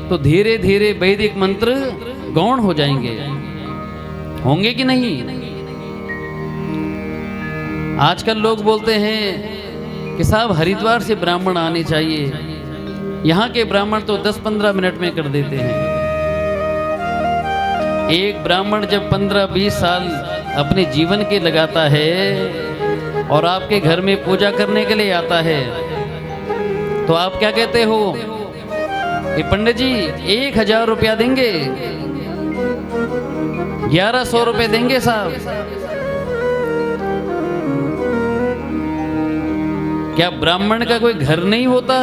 तो धीरे धीरे वैदिक मंत्र गौण हो जाएंगे, होंगे कि नहीं? आजकल लोग बोलते हैं कि साहब हरिद्वार से ब्राह्मण आने चाहिए, यहाँ के ब्राह्मण तो 10-15 मिनट में कर देते हैं। एक ब्राह्मण जब 15-20 साल अपने जीवन के लगाता है और आपके घर में पूजा करने के लिए आता है, तो आप क्या कहते हो कि पंडित जी 1000 रुपया देंगे, 1100 रुपये देंगे साहब। क्या ब्राह्मण का कोई घर नहीं होता?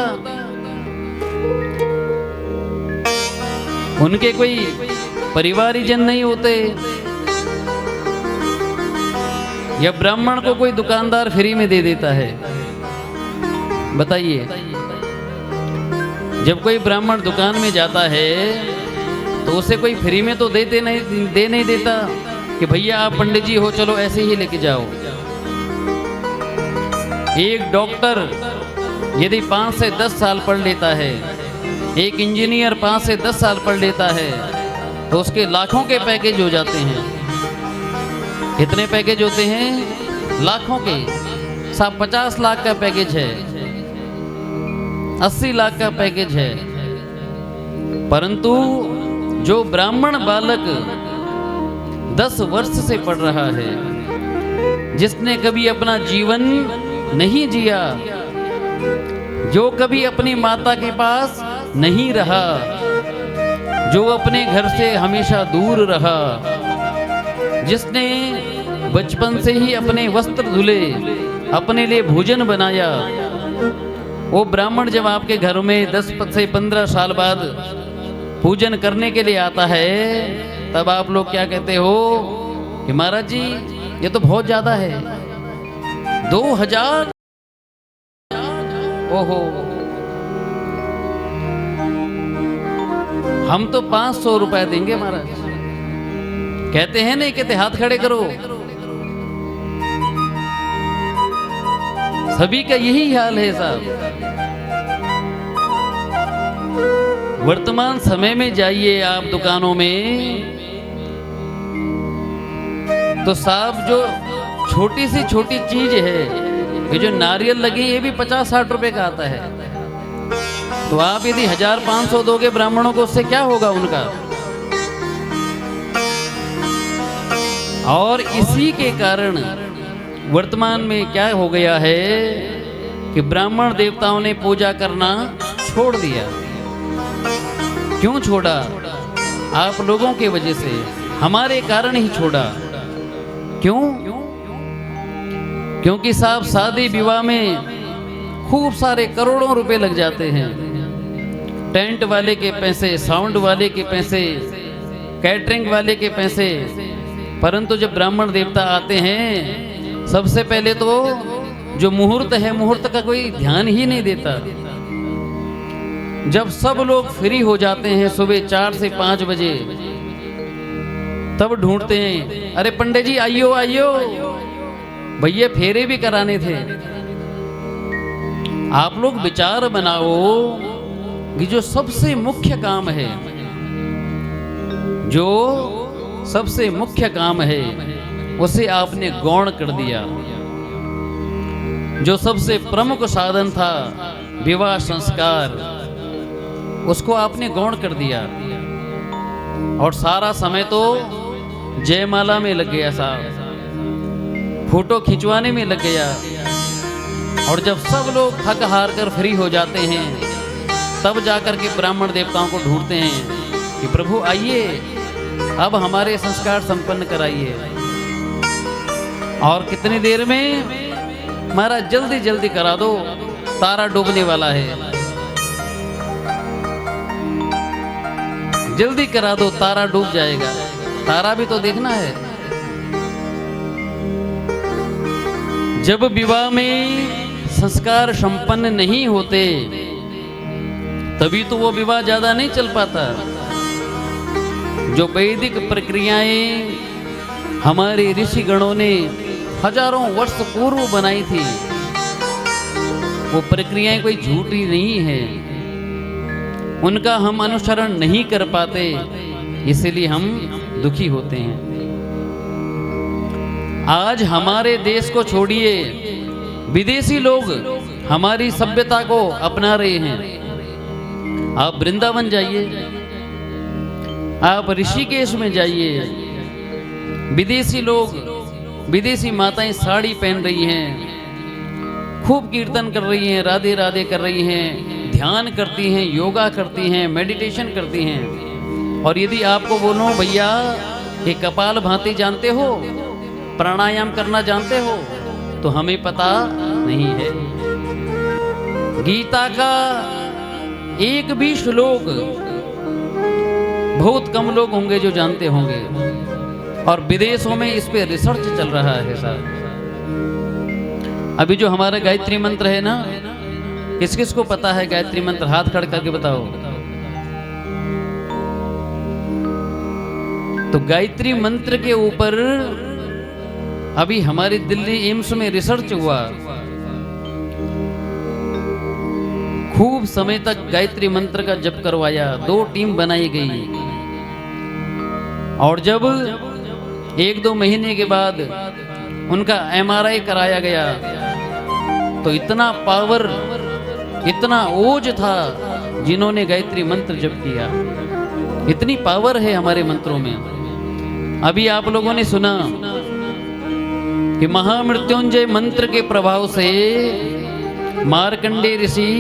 उनके कोई परिवारीजन नहीं होते? या ब्राह्मण को कोई दुकानदार फ्री में दे देता है? बताइए। जब कोई ब्राह्मण दुकान में जाता है तो उसे कोई फ्री में तो दे नहीं देता कि भैया आप पंडित जी हो, चलो ऐसे ही लेके जाओ। एक डॉक्टर यदि 5 से 10 साल पढ़ लेता है, एक इंजीनियर 5 से 10 साल पढ़ लेता है, तो उसके लाखों के पैकेज हो जाते हैं। कितने पैकेज होते हैं? लाखों के। साहब 50 लाख का पैकेज है, 80 लाख का पैकेज है। परंतु जो ब्राह्मण बालक 10 वर्ष से पढ़ रहा है, जिसने कभी अपना जीवन नहीं जिया, जो कभी अपनी माता के पास नहीं रहा, जो अपने घर से हमेशा दूर रहा, जिसने बचपन से ही अपने वस्त्र धुले, अपने लिए भोजन बनाया, वो ब्राह्मण जब आपके घर में 10 से 15 साल बाद पूजन करने के लिए आता है, तब आप लोग क्या कहते हो कि महाराज जी ये तो बहुत ज्यादा है, 2000। ओहो, हम तो 500 रुपए देंगे महाराज। कहते हैं नहीं, कहते हाथ खड़े करो। सभी का यही हाल है साहब। वर्तमान समय में जाइए आप दुकानों में, तो साहब जो छोटी से छोटी चीज है, ये जो नारियल लगी, ये भी 50-60 रुपए का आता है। तो आप यदि 1500 दोगे ब्राह्मणों को, उससे क्या होगा उनका? और इसी के कारण वर्तमान में क्या हो गया है कि ब्राह्मण देवताओं ने पूजा करना छोड़ दिया। क्यों छोड़ा? आप लोगों के वजह से, हमारे कारण ही छोड़ा। क्यों? क्योंकि साहब शादी विवाह में खूब सारे करोड़ों रुपए लग जाते हैं। टेंट वाले के पैसे, साउंड वाले के पैसे, कैटरिंग वाले के पैसे। परंतु जब ब्राह्मण देवता आते हैं, सबसे पहले तो जो मुहूर्त है, मुहूर्त का कोई ध्यान ही नहीं देता। जब सब लोग फ्री हो जाते हैं सुबह 4 से 5 बजे, तब ढूंढते हैं, अरे पंडित जी आइयो आइयो, भैया फेरे भी कराने थे। आप लोग विचार बनाओ कि जो सबसे मुख्य काम है, जो सबसे मुख्य काम है, उसे आपने गौण कर दिया। जो सबसे प्रमुख साधन था विवाह संस्कार, उसको आपने गौण कर दिया। और सारा समय तो जयमाला में लग गया साहब, फोटो खिंचवाने में लग गया। और जब सब लोग थक हार कर फ्री हो जाते हैं, तब जाकर के ब्राह्मण देवताओं को ढूंढते हैं कि प्रभु आइए, अब हमारे संस्कार संपन्न कराइए। और कितनी देर में? महाराज जल्दी जल्दी करा दो, तारा डूबने वाला है। जल्दी करा दो, तारा डूब जाएगा। तारा भी तो देखना है। जब विवाह में संस्कार संपन्न नहीं होते, तभी तो वो विवाह ज्यादा नहीं चल पाता। जो वैदिक प्रक्रियाएं हमारे ऋषिगणों ने हजारों वर्ष पूर्व बनाई थी, वो प्रक्रियाएं कोई झूठी नहीं है। उनका हम अनुसरण नहीं कर पाते, इसलिए हम दुखी होते हैं। आज हमारे देश को छोड़िए, विदेशी लोग हमारी सभ्यता को अपना रहे हैं। आप वृंदावन जाइए, आप ऋषिकेश में जाइए, विदेशी लोग, विदेशी माताएं साड़ी पहन रही हैं, खूब कीर्तन कर रही हैं, राधे राधे कर रही हैं, ध्यान करती हैं, योगा करती हैं, मेडिटेशन करती हैं। और यदि आपको बोलो भैया ये कपाल भांति जानते हो, प्राणायाम करना जानते हो, तो हमें पता नहीं है। गीता का एक भी श्लोक बहुत कम लोग होंगे जो जानते होंगे, और विदेशों में इस पे रिसर्च चल रहा है साहब। अभी जो हमारा गायत्री मंत्र है ना, किस किस को पता है गायत्री मंत्र? हाथ खड़ा करके बताओ। तो गायत्री मंत्र के ऊपर अभी हमारी दिल्ली एम्स में रिसर्च हुआ। खूब समय तक गायत्री मंत्र का जप करवाया, 2 टीम बनाई गई, और जब 1-2 महीने के बाद उनका MRI कराया गया तो इतना पावर, इतना ओज था जिन्होंने गायत्री मंत्र जप किया। इतनी पावर है हमारे मंत्रों में। अभी आप लोगों ने सुना कि महामृत्युंजय मंत्र के प्रभाव से मार्कंडेय ऋषि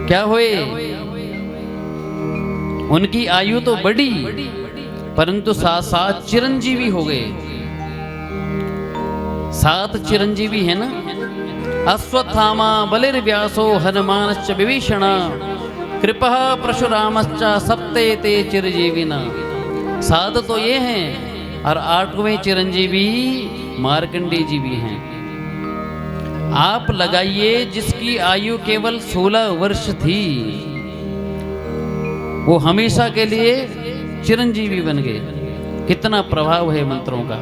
क्या हुए? उनकी आयु तो बढ़ी, परंतु साथ साथ चिरंजीवी हो गए। 7 चिरंजीवी है ना, अश्वत्थामा बलिर्व्यासो हनुमानश्च विभीषण कृपः परशुरामश्च सप्तेते चिरंजीविना। 7 तो ये हैं, और 8वें चिरंजीवी मार्कंडेय जी भी हैं। आप लगाइए, जिसकी आयु केवल 16 वर्ष थी, वो हमेशा के लिए चिरंजीवी बन गए। कितना प्रभाव है मंत्रों का।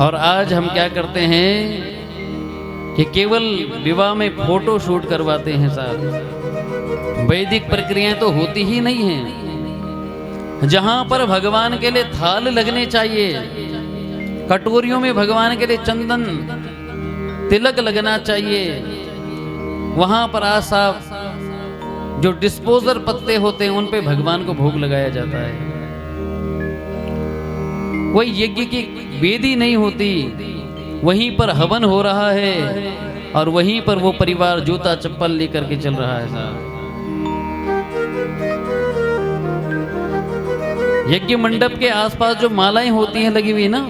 और आज हम क्या करते हैं कि केवल विवाह में फोटो शूट करवाते हैं साहब। वैदिक प्रक्रियाएं तो होती ही नहीं हैं। जहां पर भगवान के लिए थाल लगने चाहिए, कटोरियों में भगवान के लिए चंदन तिलक लगना चाहिए, वहां पर आज साहब जो डिस्पोजर पत्ते होते हैं उन पे भगवान को भोग लगाया जाता है। कोई यज्ञ की वेदी नहीं होती, वहीं पर हवन हो रहा है, और वहीं पर वो परिवार जूता चप्पल लेकर के चल रहा है साहब। यज्ञ मंडप के आसपास जो मालाएं होती हैं लगी हुई ना,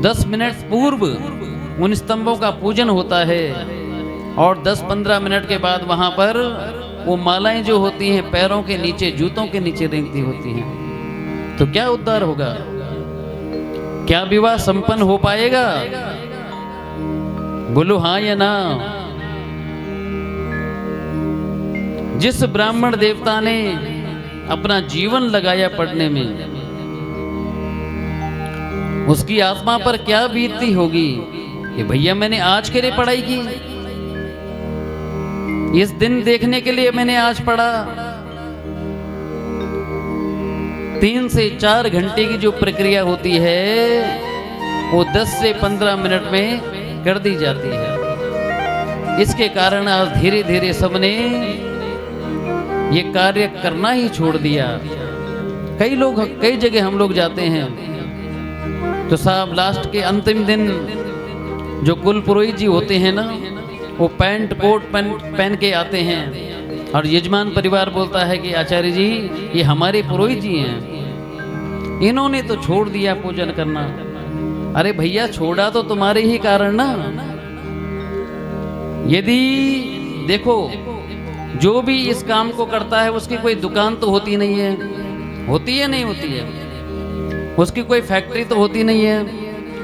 10 मिनट पूर्व उन स्तंभों का पूजन होता है, और 10-15 मिनट के बाद वहां पर वो मालाएं जो होती हैं पैरों के नीचे, जूतों के नीचे रेंगती होती हैं। तो क्या उद्धार होगा? क्या विवाह संपन्न हो पाएगा? बोलो हाँ या ना। जिस ब्राह्मण देवता ने अपना जीवन लगाया पढ़ने में, उसकी आत्मा पर क्या बीतती होगी कि भैया मैंने आज के लिए पढ़ाई की, इस दिन देखने के लिए मैंने आज पढ़ा। 3 से 4 घंटे की जो प्रक्रिया होती है वो 10 से 15 मिनट में कर दी जाती है। इसके कारण आज धीरे धीरे सबने ये कार्य करना ही छोड़ दिया। कई लोग, कई जगह हम लोग जाते हैं तो साहब लास्ट के अंतिम दिन जो कुल पुरोहित जी होते हैं ना, वो पैंट कोट पहन के आते हैं, और यजमान परिवार बोलता है कि आचार्य जी ये हमारे पुरोहित जी हैं, इन्होंने तो छोड़ दिया पूजन करना। अरे भैया छोड़ा तो तुम्हारे ही कारण ना। यदि देखो जो भी इस काम को करता है उसकी कोई दुकान तो होती नहीं है, होती है नहीं होती है, उसकी कोई फैक्ट्री तो होती नहीं है,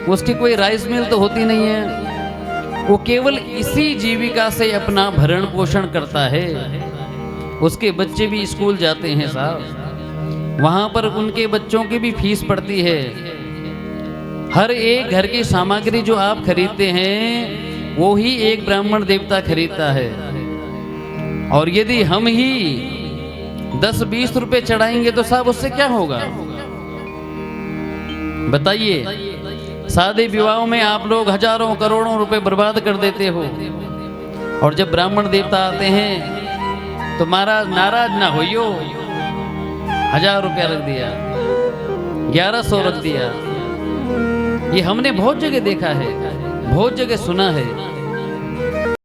उसकी कोई राइस मिल तो होती नहीं है, वो केवल इसी जीविका से अपना भरण पोषण करता है। उसके बच्चे भी स्कूल जाते हैं साहब, वहाँ पर उनके बच्चों की भी फीस पड़ती है। हर एक घर की सामग्री जो आप खरीदते हैं वो ही एक ब्राह्मण देवता खरीदता है। और यदि हम ही 10-20 रुपए चढ़ाएंगे तो साहब उससे क्या होगा? बताइए। शादी विवाहों में आप लोग हजारों करोड़ों रुपए बर्बाद कर देते हो, और जब ब्राह्मण देवता आते हैं तो महाराज नाराज ना होइयो, 1000 रुपया रख दिया, 1100 रख दिया। ये हमने बहुत जगह देखा है, बहुत जगह सुना है।